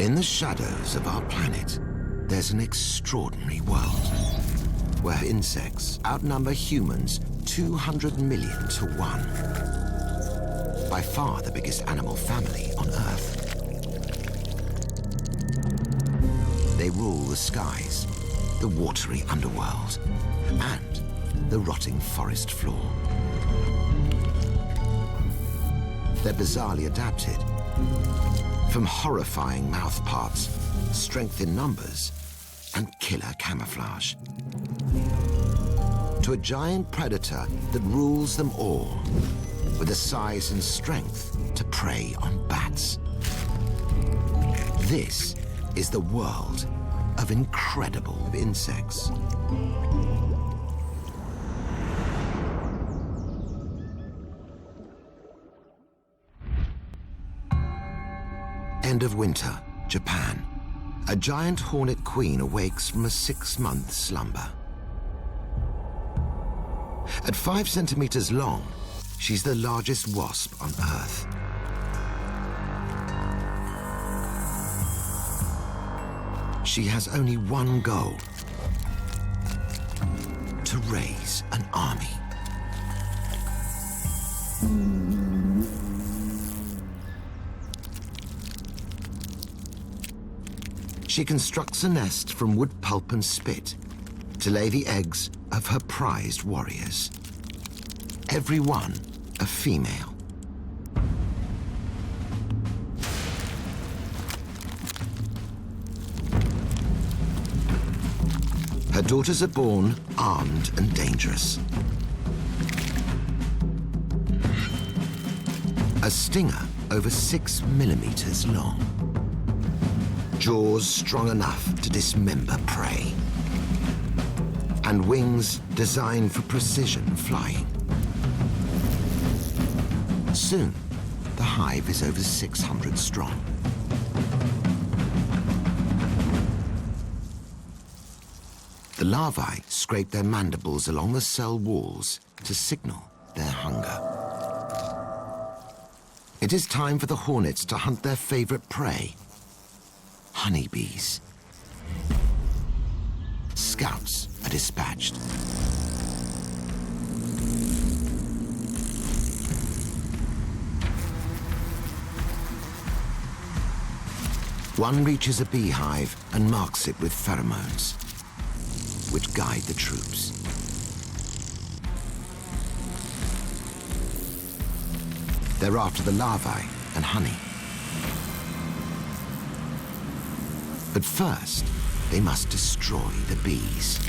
In the shadows of our planet, there's an extraordinary world where insects outnumber humans 200 million to 1. By far the biggest animal family on Earth. They rule the skies, the watery underworld, and the rotting forest floor. They're bizarrely adapted. From horrifying mouth parts, strength in numbers, and killer camouflage, to a giant predator that rules them all, with the size and strength to prey on bats. This is the world of incredible insects. End of winter, Japan. A giant hornet queen awakes from a 6-month slumber. At 5 centimeters long, she's the largest wasp on Earth. She has only one goal: to raise an army. She constructs a nest from wood pulp and spit to lay the eggs of her prized warriors. Every one a female. Her daughters are born armed and dangerous. A stinger over 6 millimeters long. Jaws strong enough to dismember prey. And wings designed for precision flying. Soon, the hive is over 600 strong. The larvae scrape their mandibles along the cell walls to signal their hunger. It is time for the hornets to hunt their favorite prey: honeybees. Scouts are dispatched. One reaches a beehive and marks it with pheromones, which guide the troops. They're after the larvae and honey. But first, they must destroy the bees.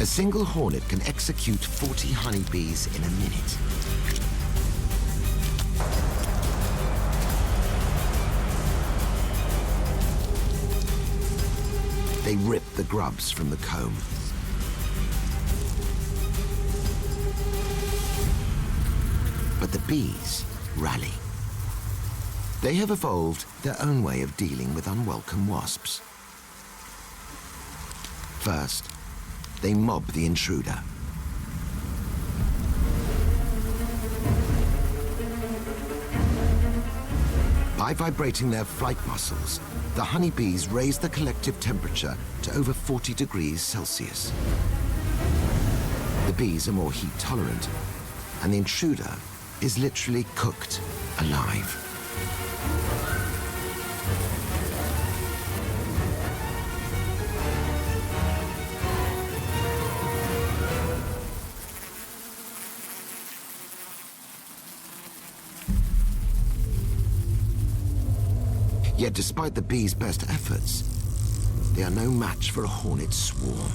A single hornet can execute 40 honeybees in a minute. They rip the grubs from the comb. But the bees rally. They have evolved their own way of dealing with unwelcome wasps. First, they mob the intruder. By vibrating their flight muscles, the honeybees raise the collective temperature to over 40 degrees Celsius. The bees are more heat tolerant, and the intruder is literally cooked alive. Yet despite the bees' best efforts, they are no match for a hornet swarm.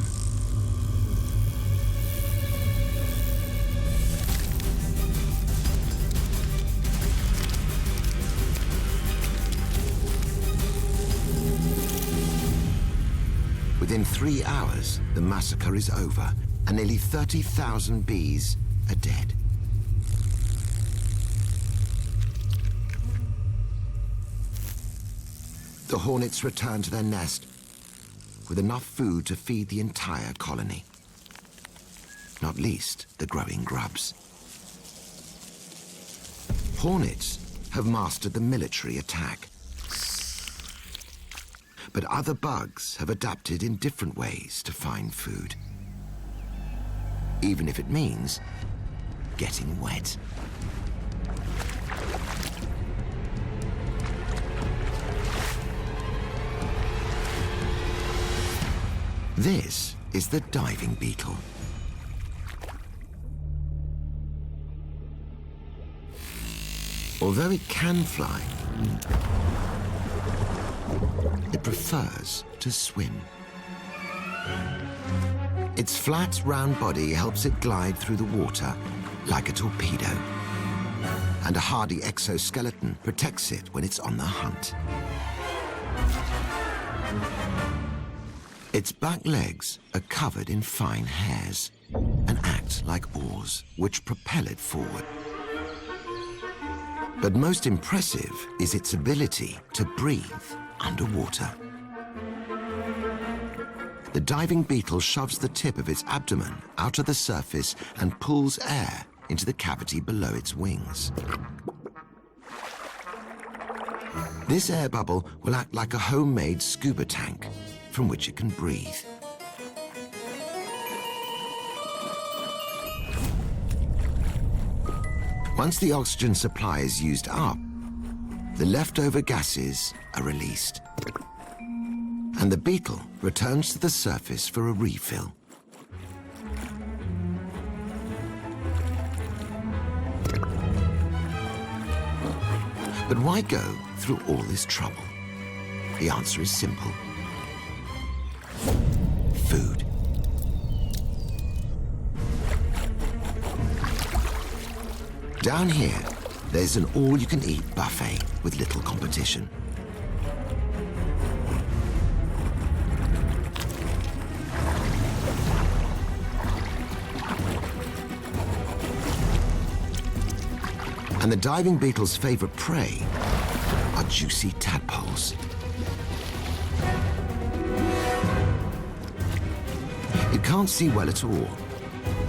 Within 3 hours, the massacre is over, and nearly 30,000 bees are dead. The hornets return to their nest, with enough food to feed the entire colony, not least the growing grubs. Hornets have mastered the military attack, but other bugs have adapted in different ways to find food, even if it means getting wet. This is the diving beetle. Although it can fly, it prefers to swim. Its flat, round body helps it glide through the water like a torpedo, and a hardy exoskeleton protects it when it's on the hunt. Its back legs are covered in fine hairs and act like oars, which propel it forward. But most impressive is its ability to breathe underwater. The diving beetle shoves the tip of its abdomen out of the surface and pulls air into the cavity below its wings. This air bubble will act like a homemade scuba tank from which it can breathe. Once the oxygen supply is used up, the leftover gases are released, and the beetle returns to the surface for a refill. But why go through all this trouble? The answer is simple. Food. Down here, there's an all-you-can-eat buffet with little competition. And the diving beetle's favorite prey are juicy tadpoles. It can't see well at all,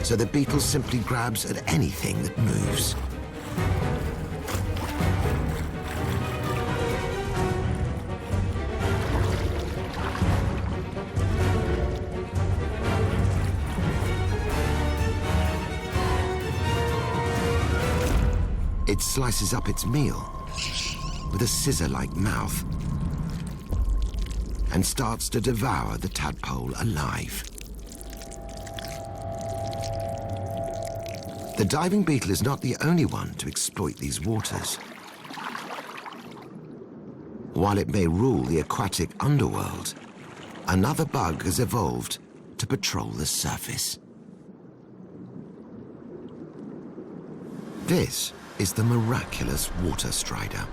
so the beetle simply grabs at anything that moves. It slices up its meal with a scissor-like mouth and starts to devour the tadpole alive. The diving beetle is not the only one to exploit these waters. While it may rule the aquatic underworld, another bug has evolved to patrol the surface. This is the miraculous water strider.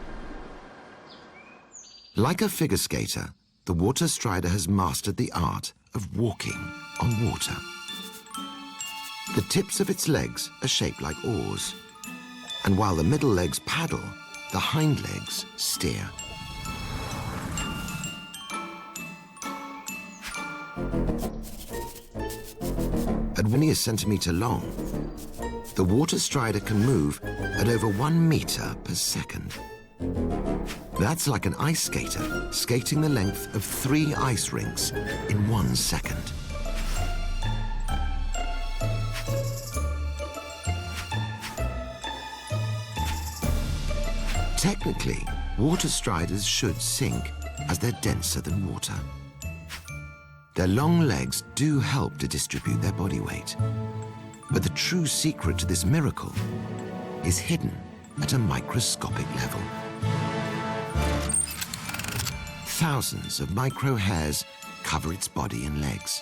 Like a figure skater, the water strider has mastered the art of walking on water. The tips of its legs are shaped like oars, and while the middle legs paddle, the hind legs steer. At only a centimeter long, the water strider can move at over 1 meter per second. That's like an ice skater skating the length of 3 ice rinks in 1 second. Technically, water striders should sink as they're denser than water. Their long legs do help to distribute their body weight. But the true secret to this miracle is hidden at a microscopic level. Thousands of micro hairs cover its body and legs.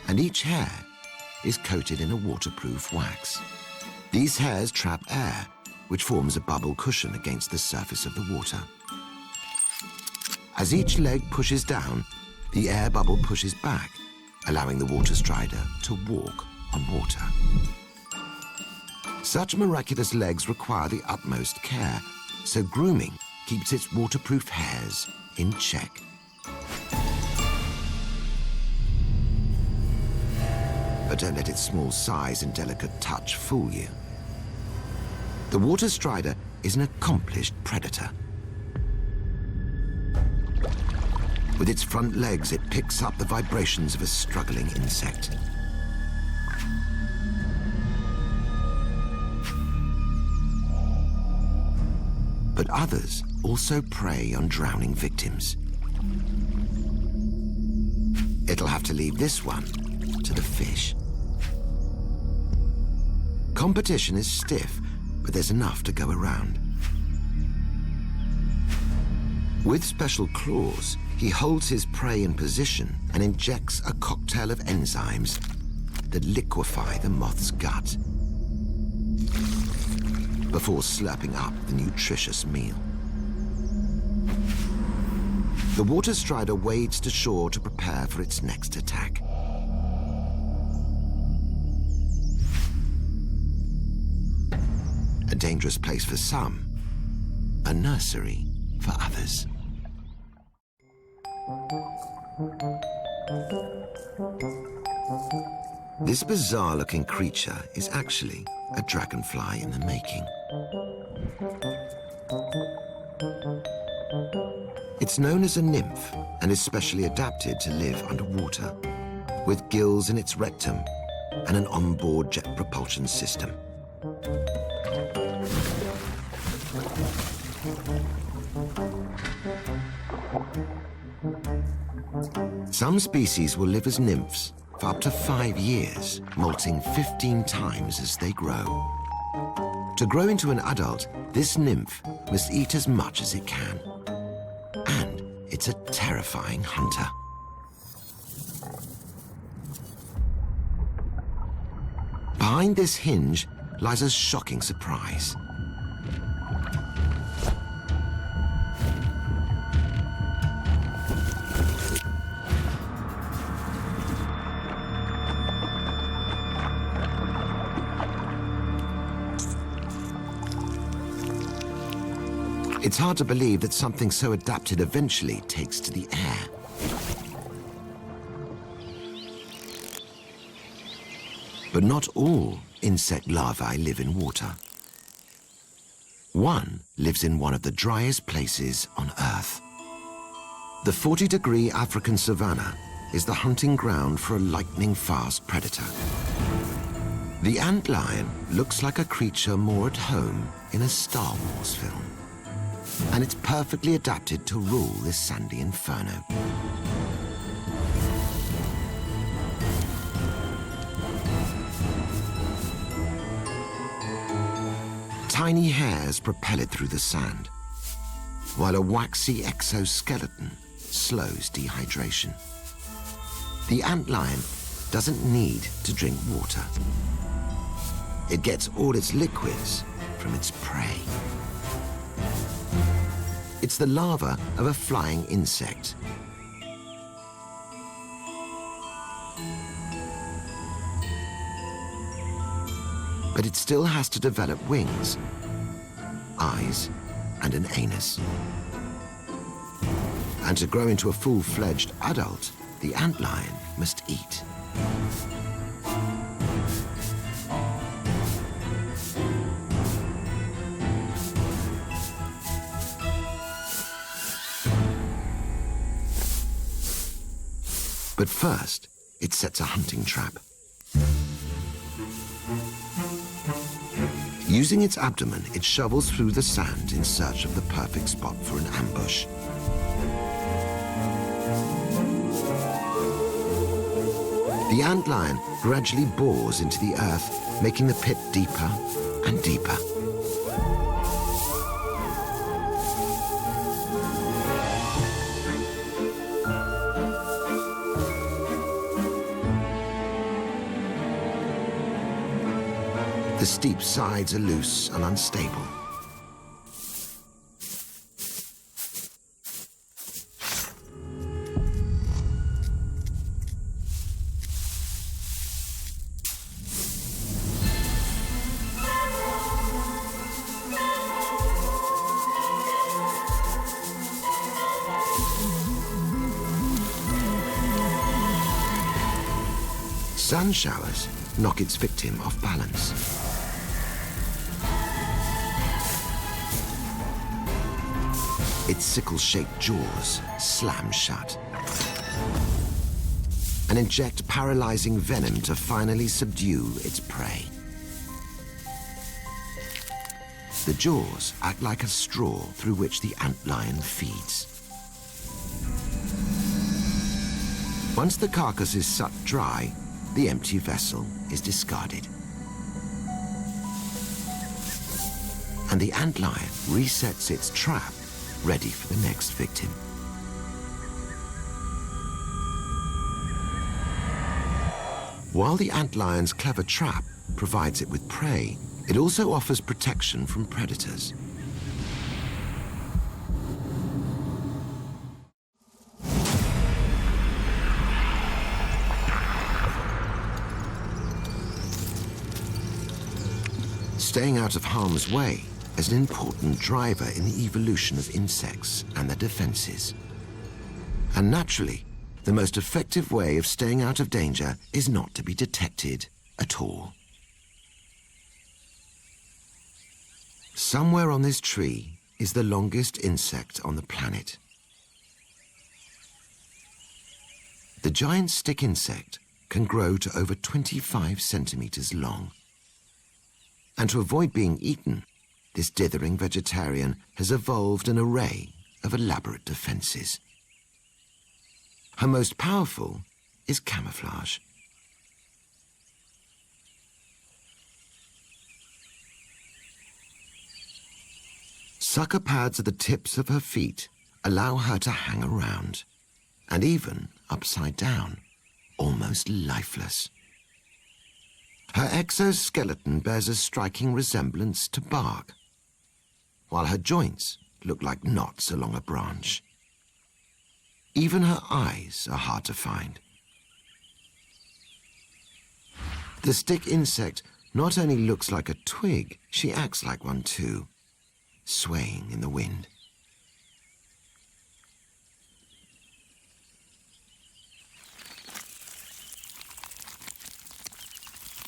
And each hair is coated in a waterproof wax. These hairs trap air, which forms a bubble cushion against the surface of the water. As each leg pushes down, the air bubble pushes back, allowing the water strider to walk on water. Such miraculous legs require the utmost care, so grooming keeps its waterproof hairs in check. But don't let its small size and delicate touch fool you. The water strider is an accomplished predator. With its front legs, it picks up the vibrations of a struggling insect. But others also prey on drowning victims. It'll have to leave this one to the fish. Competition is stiff, but there's enough to go around. With special claws, he holds his prey in position and injects a cocktail of enzymes that liquefy the moth's gut before slurping up the nutritious meal. The water strider wades to shore to prepare for its next attack. A dangerous place for some, a nursery for others. This bizarre-looking creature is actually a dragonfly in the making. It's known as a nymph and is specially adapted to live underwater, with gills in its rectum and an onboard jet propulsion system. Some species will live as nymphs for up to 5 years, molting 15 times as they grow. To grow into an adult, this nymph must eat as much as it can. And it's a terrifying hunter. Behind this hinge lies a shocking surprise. It's hard to believe that something so adapted eventually takes to the air. But not all insect larvae live in water. One lives in one of the driest places on Earth. The 40-degree African savanna is the hunting ground for a lightning-fast predator. The antlion looks like a creature more at home in a Star Wars film. And it's perfectly adapted to rule this sandy inferno. Tiny hairs propel it through the sand, while a waxy exoskeleton slows dehydration. The antlion doesn't need to drink water. It gets all its liquids from its prey. It's the larva of a flying insect. But it still has to develop wings, eyes, and an anus. And to grow into a full-fledged adult, the antlion must eat. But first, it sets a hunting trap. Using its abdomen, it shovels through the sand in search of the perfect spot for an ambush. The antlion gradually bores into the earth, making the pit deeper and deeper. The steep sides are loose and unstable. Sand showers knock its victim off balance. Its sickle-shaped jaws slam shut and inject paralyzing venom to finally subdue its prey. The jaws act like a straw through which the antlion feeds. Once the carcass is sucked dry, the empty vessel is discarded. And the antlion resets its trap, ready for the next victim. While the antlion's clever trap provides it with prey, it also offers protection from predators. Staying out of harm's way is an important driver in the evolution of insects and their defenses. And naturally, the most effective way of staying out of danger is not to be detected at all. Somewhere on this tree is the longest insect on the planet. The giant stick insect can grow to over 25 centimeters long. And to avoid being eaten, this dithering vegetarian has evolved an array of elaborate defenses. Her most powerful is camouflage. Sucker pads at the tips of her feet allow her to hang around, and even upside down, almost lifeless. Her exoskeleton bears a striking resemblance to bark, while her joints look like knots along a branch. Even her eyes are hard to find. The stick insect not only looks like a twig, she acts like one too, swaying in the wind.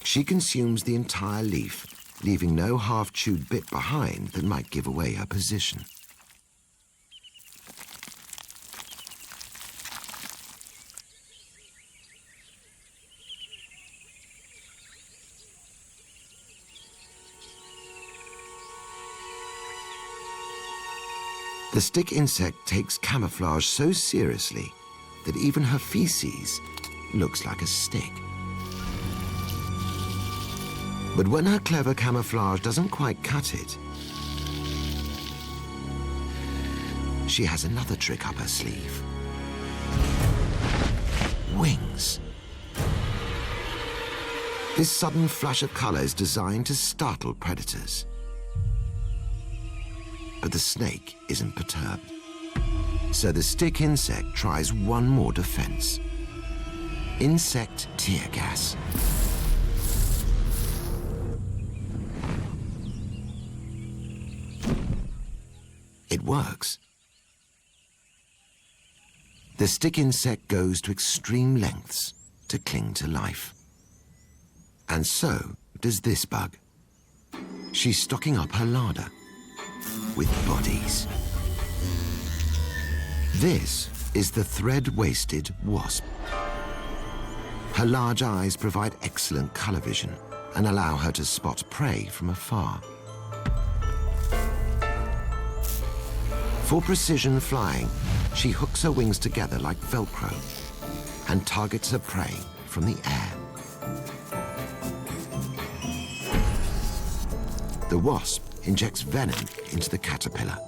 She consumes the entire leaf, leaving no half-chewed bit behind that might give away her position. The stick insect takes camouflage so seriously that even her feces looks like a stick. But when her clever camouflage doesn't quite cut it, she has another trick up her sleeve. Wings. This sudden flash of color is designed to startle predators. But the snake isn't perturbed. So the stick insect tries one more defense. Insect tear gas. It works. The stick insect goes to extreme lengths to cling to life. And so does this bug. She's stocking up her larder with bodies. This is the thread-waisted wasp. Her large eyes provide excellent color vision and allow her to spot prey from afar. For precision flying, she hooks her wings together like Velcro and targets her prey from the air. The wasp injects venom into the caterpillar,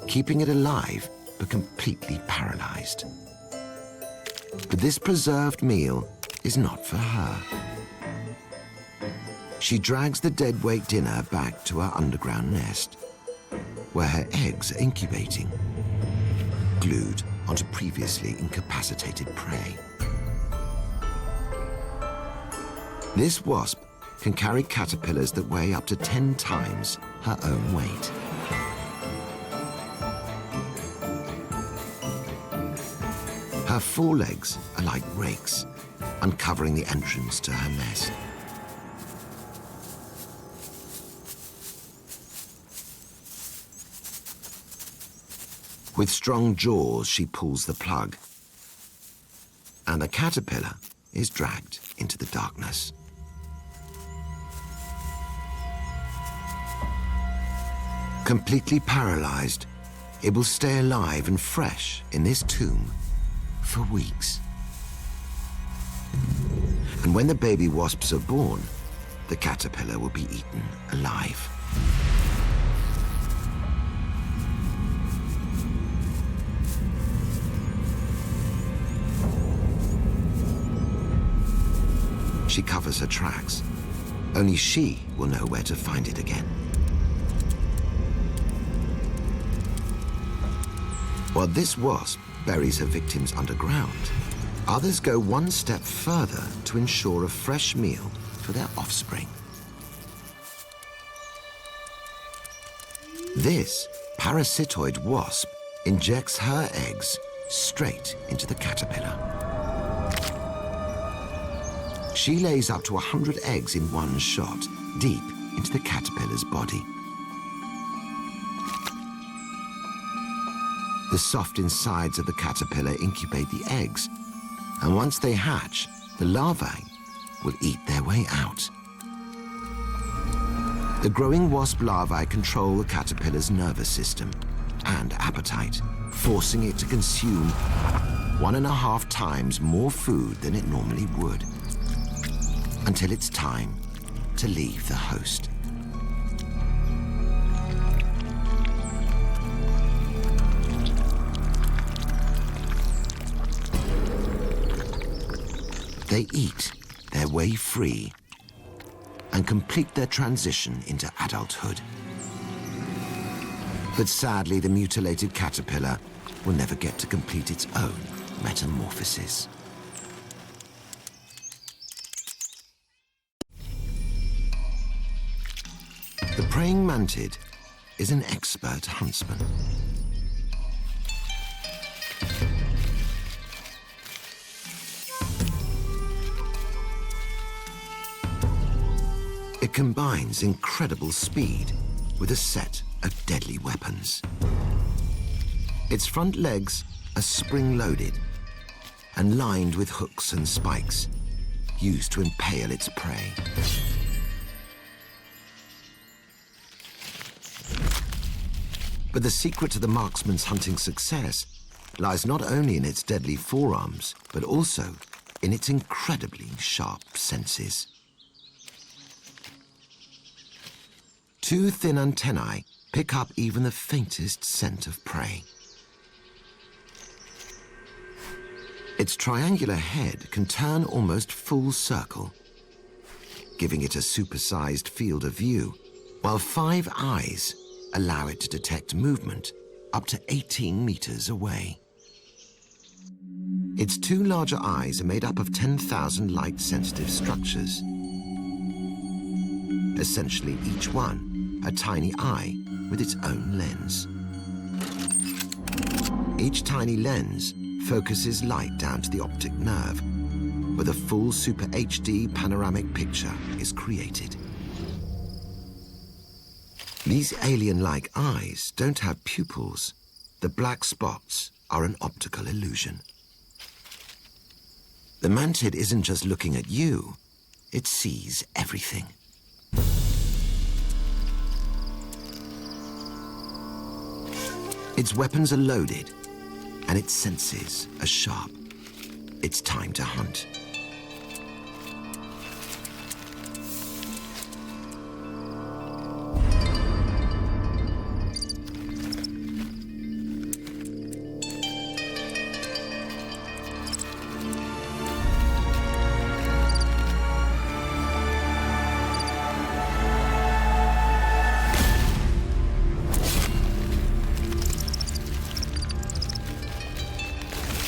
keeping it alive but completely paralyzed. But this preserved meal is not for her. She drags the deadweight dinner back to her underground nest, where her eggs are incubating, glued onto previously incapacitated prey. This wasp can carry caterpillars that weigh up to 10 times her own weight. Her forelegs are like rakes, uncovering the entrance to her nest. With strong jaws, she pulls the plug, and the caterpillar is dragged into the darkness. Completely paralyzed, it will stay alive and fresh in this tomb for weeks. And when the baby wasps are born, the caterpillar will be eaten alive. She covers her tracks. Only she will know where to find it again. While this wasp buries her victims underground, others go one step further to ensure a fresh meal for their offspring. This parasitoid wasp injects her eggs straight into the caterpillar. She lays up to 100 eggs in one shot, deep into the caterpillar's body. The soft insides of the caterpillar incubate the eggs, and once they hatch, the larvae will eat their way out. The growing wasp larvae control the caterpillar's nervous system and appetite, forcing it to consume 1.5 times more food than it normally would, until it's time to leave the host. They eat their way free and complete their transition into adulthood. But sadly, the mutilated caterpillar will never get to complete its own metamorphosis. The praying mantid is an expert huntsman. It combines incredible speed with a set of deadly weapons. Its front legs are spring-loaded and lined with hooks and spikes, used to impale its prey. But the secret to the marksman's hunting success lies not only in its deadly forearms, but also in its incredibly sharp senses. 2 thin antennae pick up even the faintest scent of prey. Its triangular head can turn almost full circle, giving it a supersized field of view, while 5 eyes allow it to detect movement up to 18 meters away. Its 2 larger eyes are made up of 10,000 light-sensitive structures. Essentially, each one a tiny eye with its own lens. Each tiny lens focuses light down to the optic nerve, where the full Super HD panoramic picture is created. These alien-like eyes don't have pupils. The black spots are an optical illusion. The mantid isn't just looking at you, it sees everything. Its weapons are loaded, and its senses are sharp. It's time to hunt.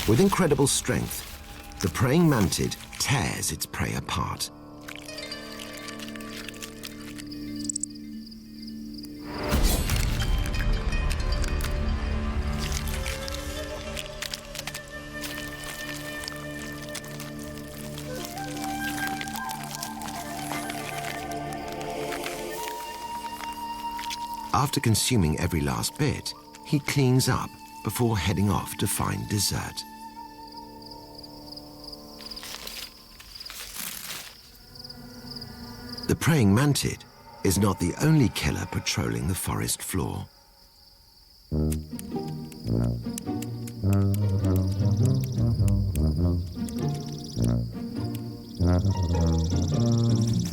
With incredible strength, the praying mantid tears its prey apart. After consuming every last bit, he cleans up before heading off to find dessert. The praying mantid is not the only killer patrolling the forest floor.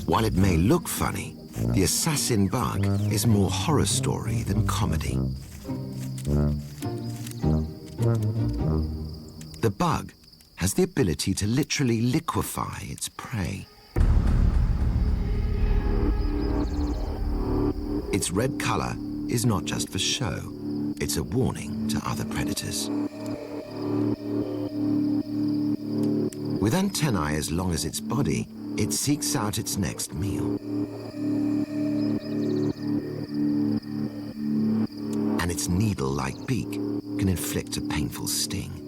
While it may look funny, the assassin bug is more horror story than comedy. The bug has the ability to literally liquefy its prey. Its red color is not just for show, it's a warning to other predators. With antennae as long as its body, it seeks out its next meal. And its needle-like beak can inflict a painful sting.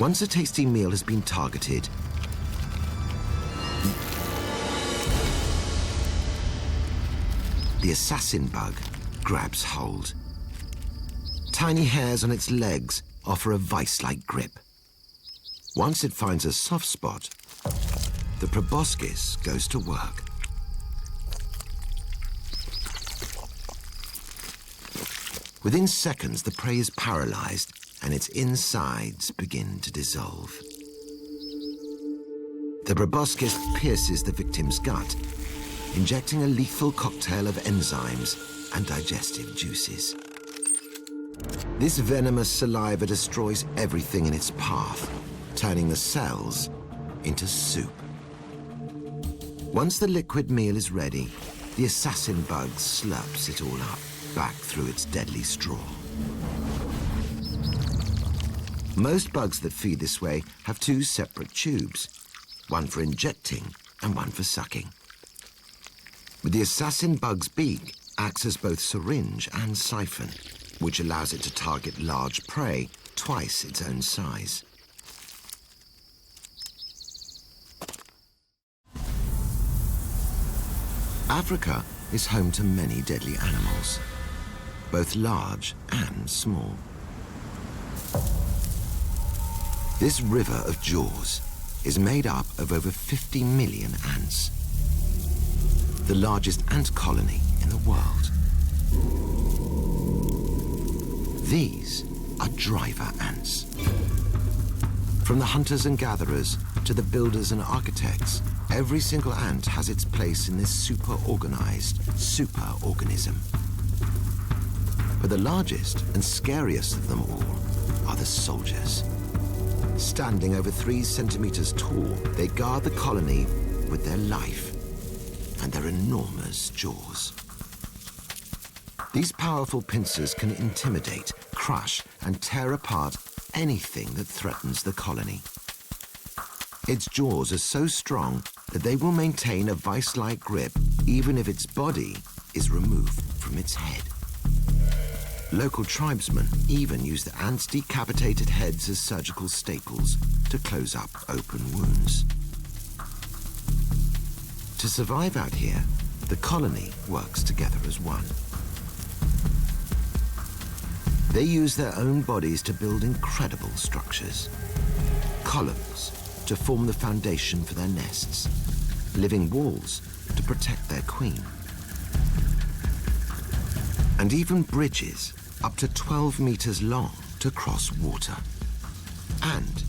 Once a tasty meal has been targeted, the assassin bug grabs hold. Tiny hairs on its legs offer a vice-like grip. Once it finds a soft spot, the proboscis goes to work. Within seconds, the prey is paralyzed and its insides begin to dissolve. The proboscis pierces the victim's gut, injecting a lethal cocktail of enzymes and digestive juices. This venomous saliva destroys everything in its path, turning the cells into soup. Once the liquid meal is ready, the assassin bug slurps it all up, back through its deadly straw. Most bugs that feed this way have two separate tubes, one for injecting and one for sucking. But the assassin bug's beak acts as both syringe and siphon, which allows it to target large prey twice its own size. Africa is home to many deadly animals, both large and small. This river of jaws is made up of over 50 million ants, the largest ant colony in the world. These are driver ants. From the hunters and gatherers to the builders and architects, every single ant has its place in this super-organized superorganism. But the largest and scariest of them all are the soldiers. Standing over 3 centimeters tall, they guard the colony with their life and their enormous jaws. These powerful pincers can intimidate, crush, and tear apart anything that threatens the colony. Its jaws are so strong that they will maintain a vice-like grip even if its body is removed from its head. Local tribesmen even use the ants' decapitated heads as surgical staples to close up open wounds. To survive out here, the colony works together as one. They use their own bodies to build incredible structures. Columns to form the foundation for their nests, living walls to protect their queen, and even bridges up to 12 meters long to cross water. And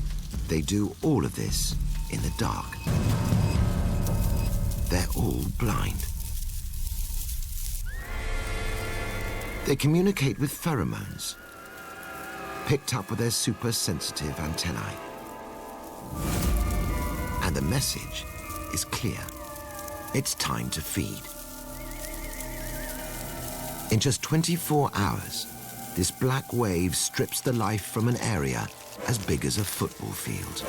they do all of this in the dark. They're all blind. They communicate with pheromones, picked up with their super-sensitive antennae. And the message is clear. It's time to feed. In just 24 hours, this black wave strips the life from an area as big as a football field.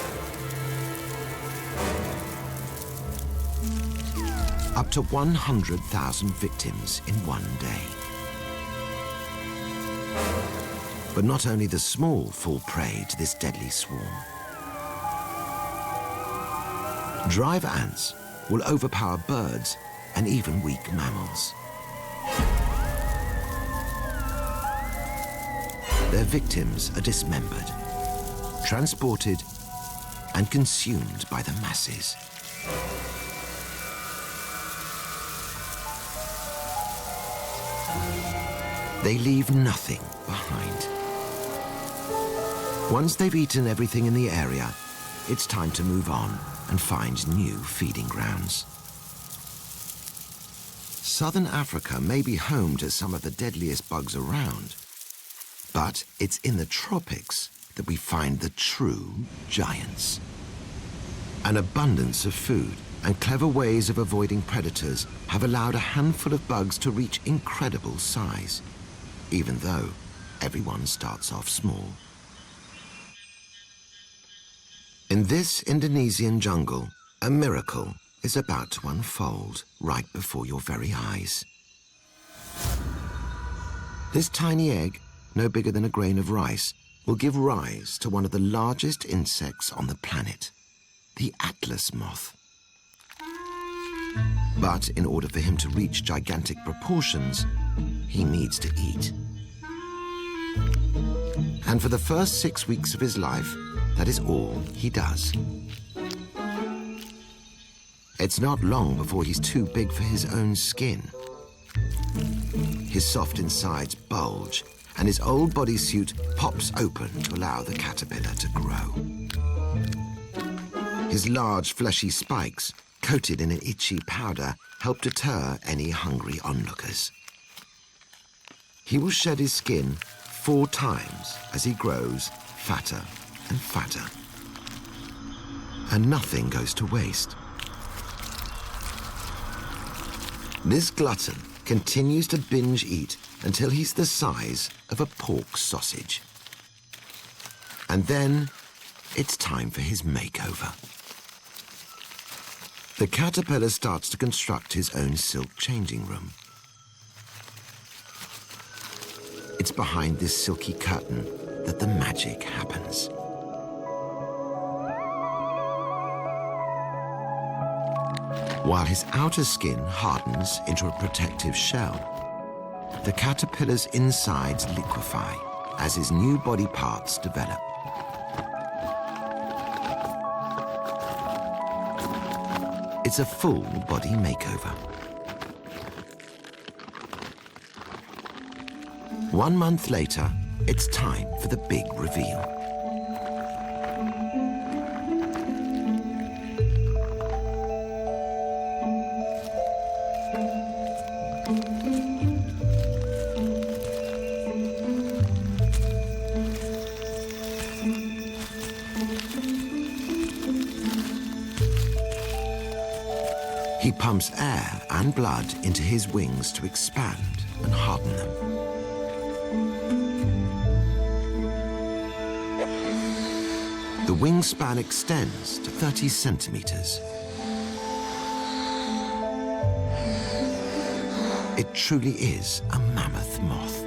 Up to 100,000 victims in one day. But not only the small fall prey to this deadly swarm. Driver ants will overpower birds and even weak mammals. Their victims are dismembered, transported, and consumed by the masses. They leave nothing behind. Once they've eaten everything in the area, it's time to move on and find new feeding grounds. Southern Africa may be home to some of the deadliest bugs around, but it's in the tropics that we find the true giants. An abundance of food and clever ways of avoiding predators have allowed a handful of bugs to reach incredible size, even though everyone starts off small. In this Indonesian jungle, a miracle is about to unfold right before your very eyes. This tiny egg, no bigger than a grain of rice, will give rise to one of the largest insects on the planet, the atlas moth. But in order for him to reach gigantic proportions, he needs to eat. And for the first 6 weeks of his life, that is all he does. It's not long before he's too big for his own skin. His soft insides bulge, and his old bodysuit pops open to allow the caterpillar to grow. His large, fleshy spikes, coated in an itchy powder, help deter any hungry onlookers. He will shed his skin 4 times as he grows fatter and fatter. And nothing goes to waste. This glutton continues to binge eat until he's the size of a pork sausage. And then it's time for his makeover. The caterpillar starts to construct his own silk changing room. It's behind this silky curtain that the magic happens. While his outer skin hardens into a protective shell, the caterpillar's insides liquefy as his new body parts develop. It's a full body makeover. 1 month later, it's time for the big reveal. He pumps air and blood into his wings to expand and harden them. The wingspan extends to 30 centimeters. It truly is a mammoth moth.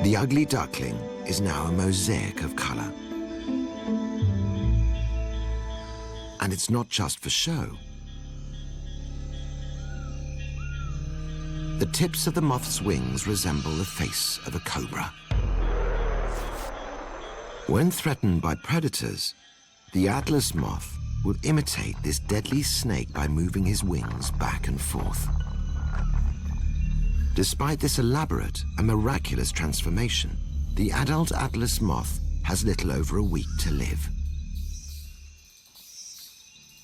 The ugly duckling is now a mosaic of color. And it's not just for show. The tips of the moth's wings resemble the face of a cobra. When threatened by predators, the atlas moth will imitate this deadly snake by moving his wings back and forth. Despite this elaborate and miraculous transformation, the adult atlas moth has little over a week to live.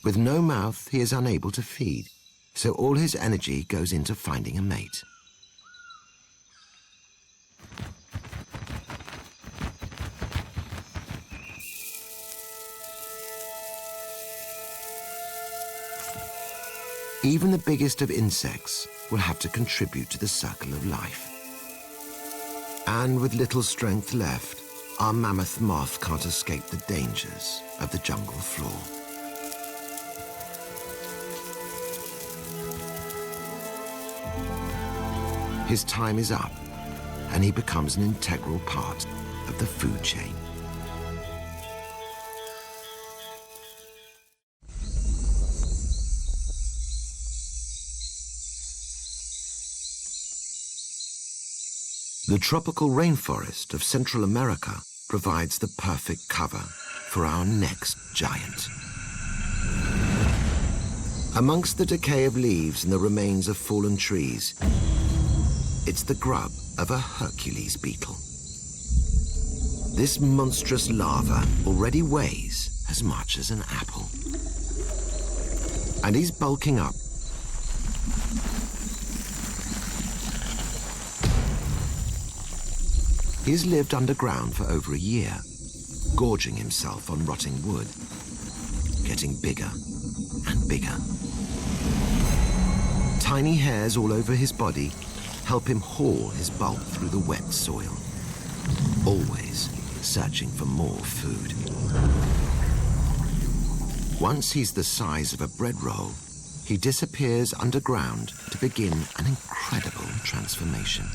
With no mouth, he is unable to feed, so all his energy goes into finding a mate. Even the biggest of insects will have to contribute to the circle of life. And with little strength left, our mammoth moth can't escape the dangers of the jungle floor. His time is up, and he becomes an integral part of the food chain. The tropical rainforest of Central America provides the perfect cover for our next giant. Amongst the decay of leaves and the remains of fallen trees, it's the grub of a Hercules beetle. This monstrous larva already weighs as much as an apple. And he's bulking up. He's lived underground for over a year, gorging himself on rotting wood, getting bigger and bigger. Tiny hairs all over his body help him haul his bulk through the wet soil, always searching for more food. Once he's the size of a bread roll, he disappears underground to begin an incredible transformation.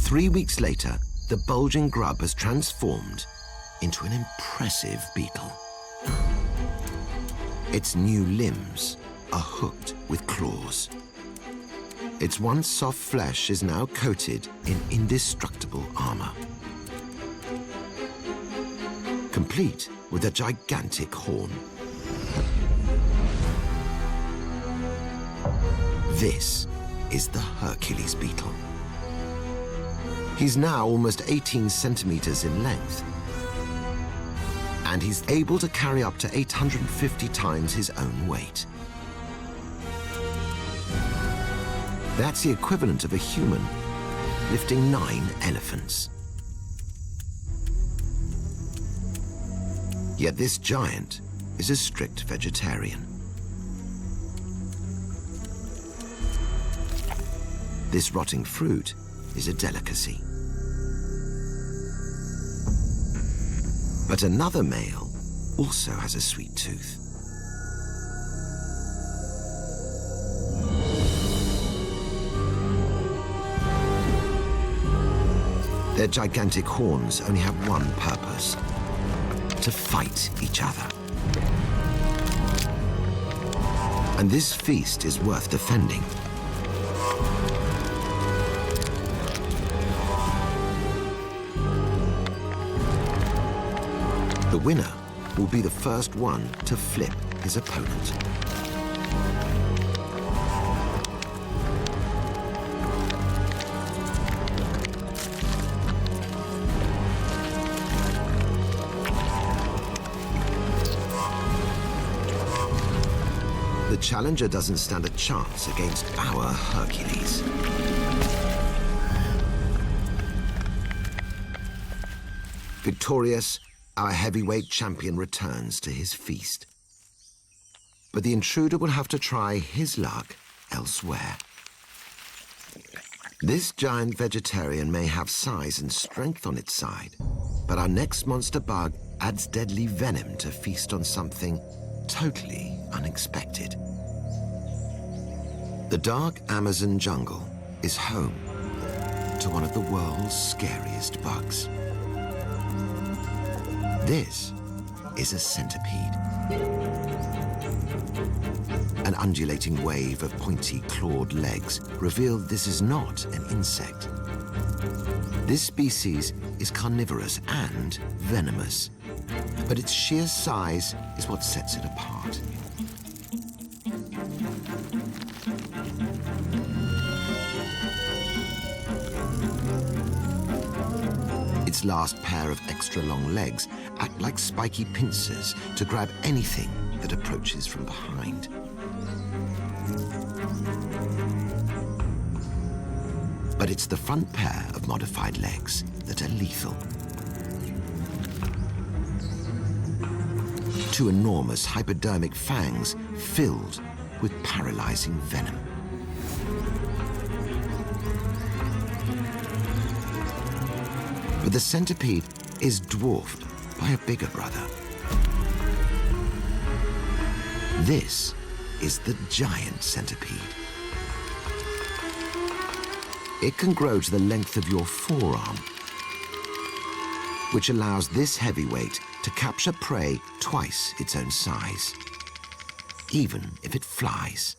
3 weeks later, the bulging grub has transformed into an impressive beetle. Its new limbs are hooked with claws. Its once soft flesh is now coated in indestructible armor, complete with a gigantic horn. This is the Hercules beetle. He's now almost 18 centimeters in length, and he's able to carry up to 850 times his own weight. That's the equivalent of a human lifting 9 elephants. Yet this giant is a strict vegetarian. This rotting fruit is a delicacy. But another male also has a sweet tooth. Their gigantic horns only have one purpose: to fight each other. And this feast is worth defending. The winner will be the first one to flip his opponent. The challenger doesn't stand a chance against our Hercules. Victorious, our heavyweight champion returns to his feast. But the intruder will have to try his luck elsewhere. This giant vegetarian may have size and strength on its side, but our next monster bug adds deadly venom to feast on something totally unexpected. The dark Amazon jungle is home to one of the world's scariest bugs. This is a centipede. An undulating wave of pointy clawed legs reveal this is not an insect. This species is carnivorous and venomous, but its sheer size is what sets it apart. Its last pair of extra long legs act like spiky pincers to grab anything that approaches from behind. But it's the front pair of modified legs that are lethal. two enormous hypodermic fangs filled with paralyzing venom. But the centipede is dwarfed by a bigger brother. This is the giant centipede. It can grow to the length of your forearm, which allows this heavyweight to capture prey twice its own size, even if it flies.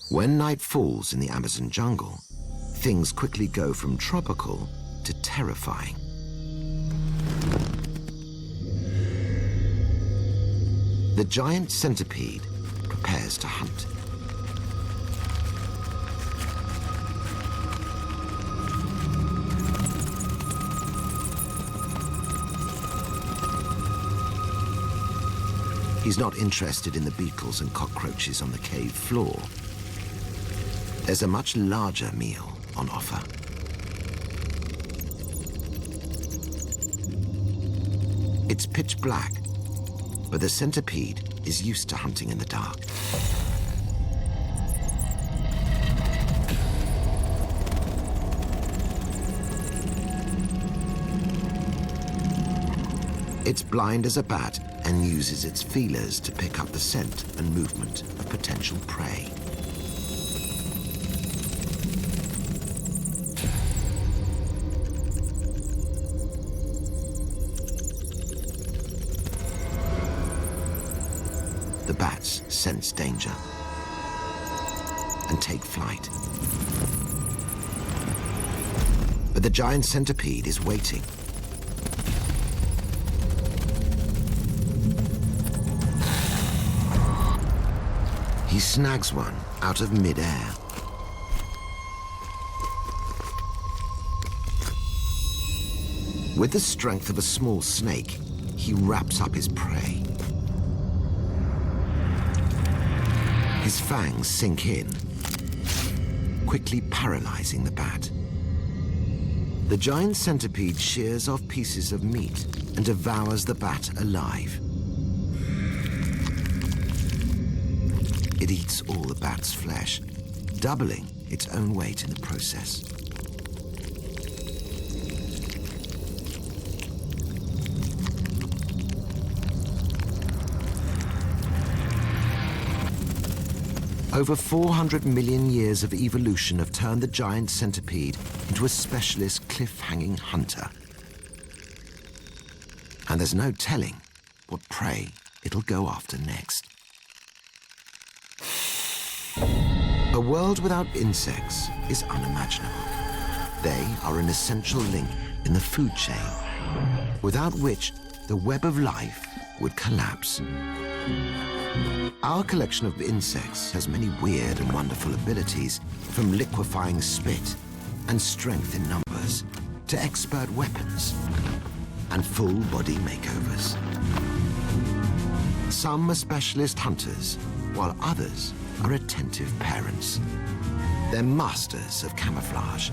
When night falls in the Amazon jungle, things quickly go from tropical to terrifying. The giant centipede prepares to hunt. He's not interested in the beetles and cockroaches on the cave floor. There's a much larger meal on offer. It's pitch black, but the centipede is used to hunting in the dark. It's blind as a bat and uses its feelers to pick up the scent and movement of potential prey. The bats sense danger and take flight. But the giant centipede is waiting. He snags one out of mid-air. With the strength of a small snake, he wraps up his prey. His fangs sink in, quickly paralyzing the bat. The giant centipede shears off pieces of meat and devours the bat alive. It eats all the bat's flesh, doubling its own weight in the process. Over 400 million years of evolution have turned the giant centipede into a specialist cliff-hanging hunter. And there's no telling what prey it'll go after next. A world without insects is unimaginable. They are an essential link in the food chain, without which the web of life would collapse. Our collection of insects has many weird and wonderful abilities, from liquefying spit and strength in numbers to expert weapons and full body makeovers. Some are specialist hunters, while others are attentive parents. They're masters of camouflage,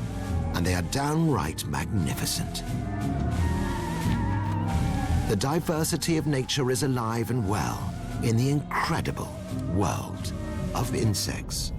and they are downright magnificent. The diversity of nature is alive and well in the incredible world of insects.